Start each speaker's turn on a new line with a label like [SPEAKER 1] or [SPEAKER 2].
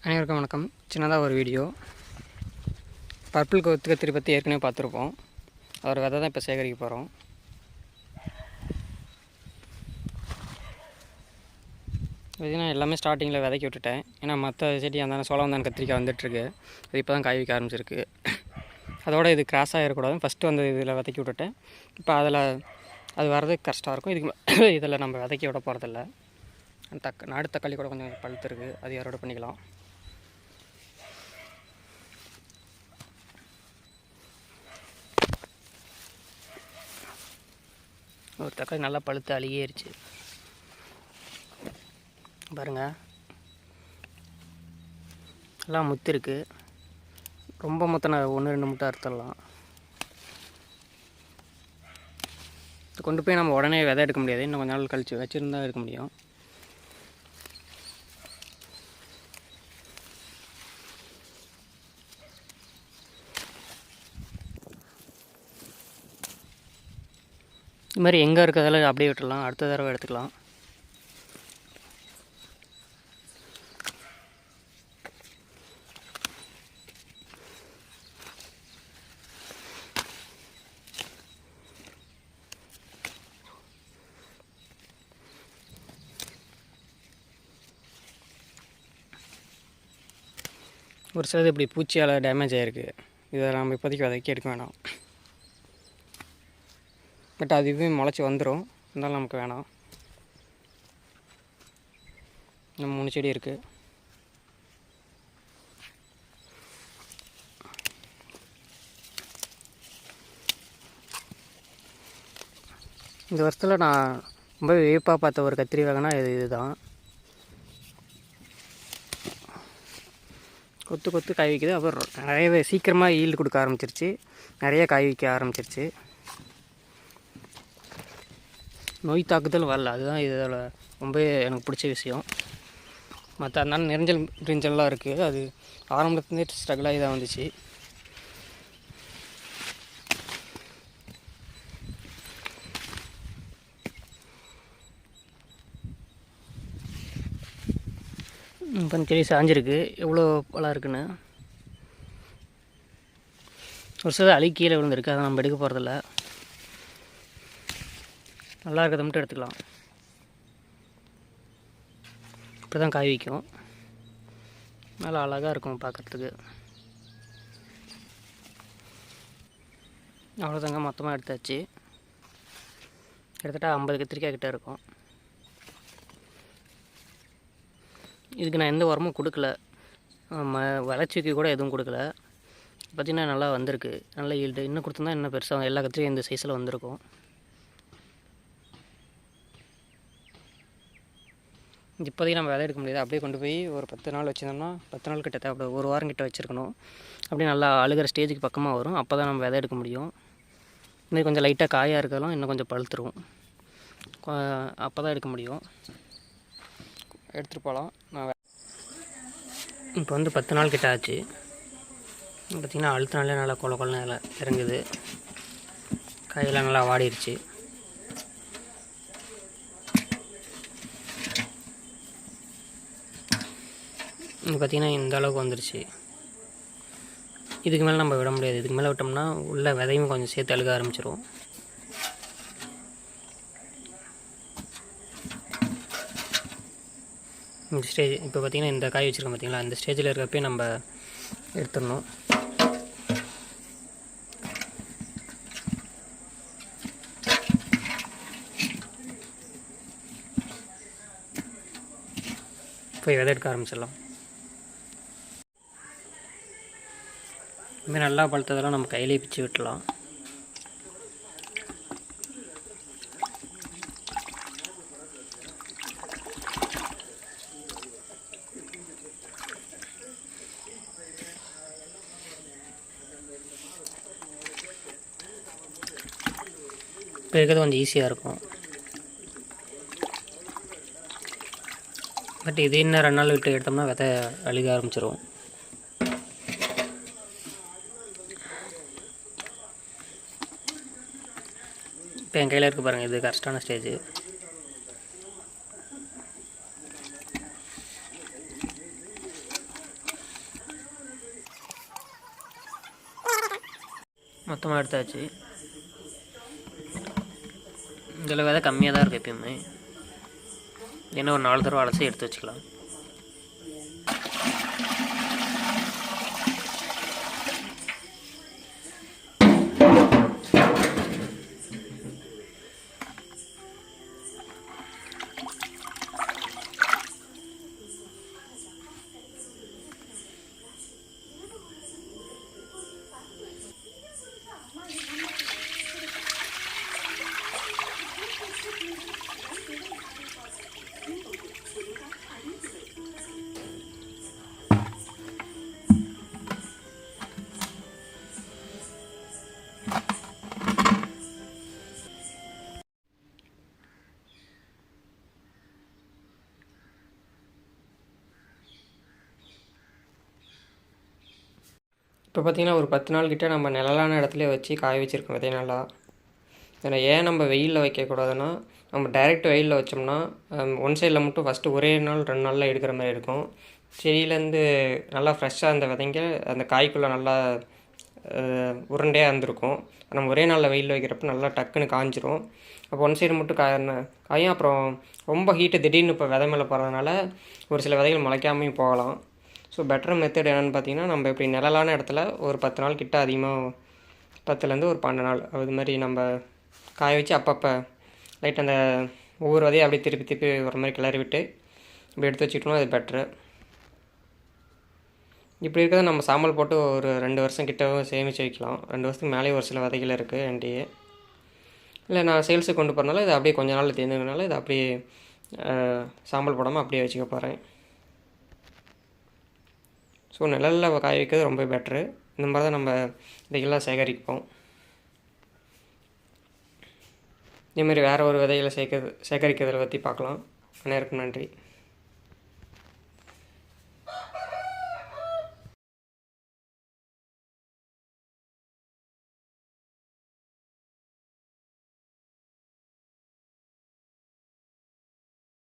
[SPEAKER 1] அனைவருக்கும் வணக்கம். சின்னதாக ஒரு வீடியோ. பர்பிள் கொத்து கத்திரி பற்றி ஏற்கனவே பார்த்துருப்போம். அவர் விதை தான் இப்போ சேகரிக்க போகிறோம். பார்த்தீங்கன்னா எல்லாமே ஸ்டார்டிங்கில் விதைக்கி விட்டுட்டேன். ஏன்னா மற்ற செடி அந்த சோளவந்தான் கத்திரிக்காய் வந்துட்டுருக்கு. அது இப்போ தான் காய் வைக்க ஆரம்பிச்சிருக்கு. அதோடு இது கிராஸாக இருக்கக்கூடாது. ஃபஸ்ட்டு வந்து இதில் விதைக்கி விட்டுட்டேன். இப்போ அதில் அது வர்றதுக்கு கஷ்டமாக இருக்கும். இதுக்கு இதில் நம்ம விதைக்கி விட போகிறதில்ல. நாடு தக்காளி கூட கொஞ்சம் பழுத்துருக்கு. அது அறுவடை பண்ணிக்கலாம். ஒரு தக்காளி நல்லா பழுத்து அழுகிருச்சு பாருங்கள். எல்லாம் முத்து இருக்குது. ரொம்ப முத்தின 1-2 முட்டை அறுத்துடலாம். கொண்டு போய் நம்ம உடனே விதை எடுக்க முடியாது. இன்னும் கொஞ்ச நாள் கழிச்சு வச்சுருந்தா எடுக்க முடியும். இது மாதிரி எங்கே இருக்கிறதால அப்படியே விட்டுடலாம். அடுத்த தடவை எடுத்துக்கலாம். ஒரு சிலது இப்படி பூச்சியால் டேமேஜ் ஆகிருக்கு. இதை நம்ம இப்போதைக்கு விதைக்கி எடுக்க வேணாம். பட் அதுவே முளைச்சி வந்துடும். இருந்தாலும் நமக்கு வேணாம். நம்ம 3 செடி இருக்குது. இந்த வருஷத்தில் நான் ரொம்ப வியப்பாக பார்த்த ஒரு கத்திரி வகைனா இதுதான். கொத்து கொத்து காய் வைக்குது. அப்புறம் நிறையவே சீக்கிரமாக ஈல்டு கொடுக்க ஆரம்பிச்சிருச்சு. நிறைய காய் வைக்க ஆரம்பிச்சிருச்சு. நோய் தாக்குதல் வரல. அதுதான் இதில் ரொம்ப எனக்கு பிடிச்ச விஷயம். மற்ற அதனால நெரிஞ்சல்லாம் இருக்குது. அது ஆரம்பத்துலேருந்தே ஸ்ட்ரகிளாகி தான் வந்துச்சு. இப்போ செடி சாஞ்சிருக்கு. எவ்வளோ பழம் இருக்குன்னு. ஒரு சில அழி கீழே விழுந்திருக்கு. அதை நம்ம எடுக்க போகிறதில்ல. நல்லா இருக்கிறத மட்டும் எடுத்துக்கலாம். இப்படி தான் காய் வைக்கும். நல்லா அழகாக இருக்கும் பார்க்குறதுக்கு. அவ்வளோதாங்க, மொத்தமாக எடுத்தாச்சு. கிட்டத்தட்ட 50 கத்திரிக்காய் கிட்டே இருக்கும். இதுக்கு நான் எந்த உரமும் கொடுக்கல. வளர்ச்சிக்கு கூட எதுவும் கொடுக்கல. பார்த்திங்கன்னா நல்லா வந்திருக்கு. நல்ல ஈல்டு. இன்னும் கொடுத்துருந்தா இன்னும் பெருசாக எல்லா கத்திரியும் இந்த சைஸில் வந்திருக்கும். இப்போதைக்கு நம்ம விதை எடுக்க முடியாது. அப்படியே கொண்டு போய் ஒரு 10 நாள் வச்சுருந்தோம்னா 10 நாள் கிட்ட தேவை. ஒரு வாரம் கிட்ட வச்சுருக்கணும். அப்படியே நல்லா அழுகிற ஸ்டேஜுக்கு பக்கமாக வரும். அப்போ தான் நம்ம விதை எடுக்க முடியும். இன்னும் கொஞ்சம் லைட்டாக காயாக இருக்கலாம். இன்னும் கொஞ்சம் பழுத்துரும். அப்போ தான் எடுக்க முடியும். எடுத்துகிட்டு போகலாம். நான் இப்போ வந்து 10 நாள் கிட்ட ஆச்சு. பார்த்திங்கன்னா அழுத்தினாலே நல்லா கொலன்னு நல்லா இறங்குது. காயெல்லாம் நல்லா வாடிடுச்சு. பார்த்திங்கன்னா இந்த அளவுக்கு வந்துருச்சு. இதுக்கு மேலே நம்ம விட முடியாது. இதுக்கு மேலே விட்டோம்னா உள்ள விதையும் கொஞ்சம் சேர்த்து அழுக ஆரம்பிச்சிடும். இந்த ஸ்டேஜ் இப்போ பார்த்திங்கன்னா இந்த காய் வச்சுருக்கோம் பார்த்திங்களா, இந்த ஸ்டேஜில் இருக்கப்பே நம்ம எடுத்துடணும். போய் விதை எடுக்க ஆரம்பிச்சிடலாம். இதுமாதிரி நல்லா பழுத்ததெல்லாம் நம்ம கையிலே பிச்சு விட்டுலாம். இப்போ இருக்கிறது கொஞ்சம் ஈஸியாக இருக்கும். பட் இது இன்னும் 2 நாள் விட்டு எடுத்தோம்னா விதை அழுக ஆரம்பிச்சிடும். இப்போ என் கையில் இருக்குது பாருங்கள். இது கரெக்டான ஸ்டேஜ். மொத்தமாக எடுத்தாச்சு. இதில் விதை கம்மியாக தான் இருக்குது எப்பயுமே. என்ன ஒரு 4 தடவை அலசி எடுத்து வச்சுக்கலாம். இப்போ பார்த்திங்கன்னா ஒரு 10 நாள் கிட்ட நம்ம நிழலான இடத்துல வச்சு காய வச்சுருக்கோம் விதை நல்லா. இதில் ஏன் நம்ம வெயிலில் வைக்கக்கூடாதுன்னா, நம்ம டைரெக்ட் வெயிலில் வச்சோம்னா ஒன் சைடில் மட்டும் ஃபஸ்ட்டு ஒரே நாள் 2 நாளில் எடுக்கிற மாதிரி இருக்கும். செடியிலேருந்து நல்லா ஃப்ரெஷ்ஷாக அந்த விதைங்க அந்த காய்க்குள்ளே நல்லா உருண்டையாக இருந்திருக்கும். நம்ம ஒரே நாளில் வெயிலில் வைக்கிறப்ப நல்லா டக்குன்னு காஞ்சிரும். அப்போ ஒன் சைடு மட்டும் காயும். அப்புறம் ரொம்ப ஹீட்டு திடீர்னு இப்போ விதை மேலே போகிறதுனால ஒரு சில விதைகள் முளைக்காமையும் போகலாம். ஸோ பெட்டர் மெத்தட் என்னென்னு பார்த்தீங்கன்னா, நம்ம இப்படி நிழலான இடத்துல ஒரு 10 நாள் கிட்ட அதிகமாக 10லேருந்து ஒரு 12 நாள் அது மாதிரி நம்ம காய வச்சு அப்பப்போ லைட் அந்த ஒவ்வொரு விதையை அப்படியே திருப்பி திருப்பி ஒரு மாதிரி கிளறி விட்டு இப்படி எடுத்து வச்சுக்கிட்டோம்னா அது பெட்ரு. இப்படி இருக்கிறத நம்ம சாம்பல் போட்டு ஒரு 2 வருஷம் கிட்டவும் சேமித்து வைக்கலாம். 2 வருஷத்துக்கு மேலே ஒரு சில விதைகள் இருக்குது என்கிட்டயே. இல்லை நான் சேல்ஸுக்கு கொண்டு போகிறனால இதை அப்படியே கொஞ்ச நாள் தேர்ந்ததுனால இதை அப்படியே சாம்பல் போடாமல் அப்படியே வச்சுக்க போகிறேன். ஸோ நிழலில் காய வைக்கிறது ரொம்ப பெட்ரு. இந்த மாதிரி தான் நம்ம விதைகள்லாம் சேகரிப்போம். இதேமாதிரி வேறு ஒரு விதைகளை சேகரிக்கிறதை பற்றி பார்க்கலாம். அனைவருக்கும் நன்றி.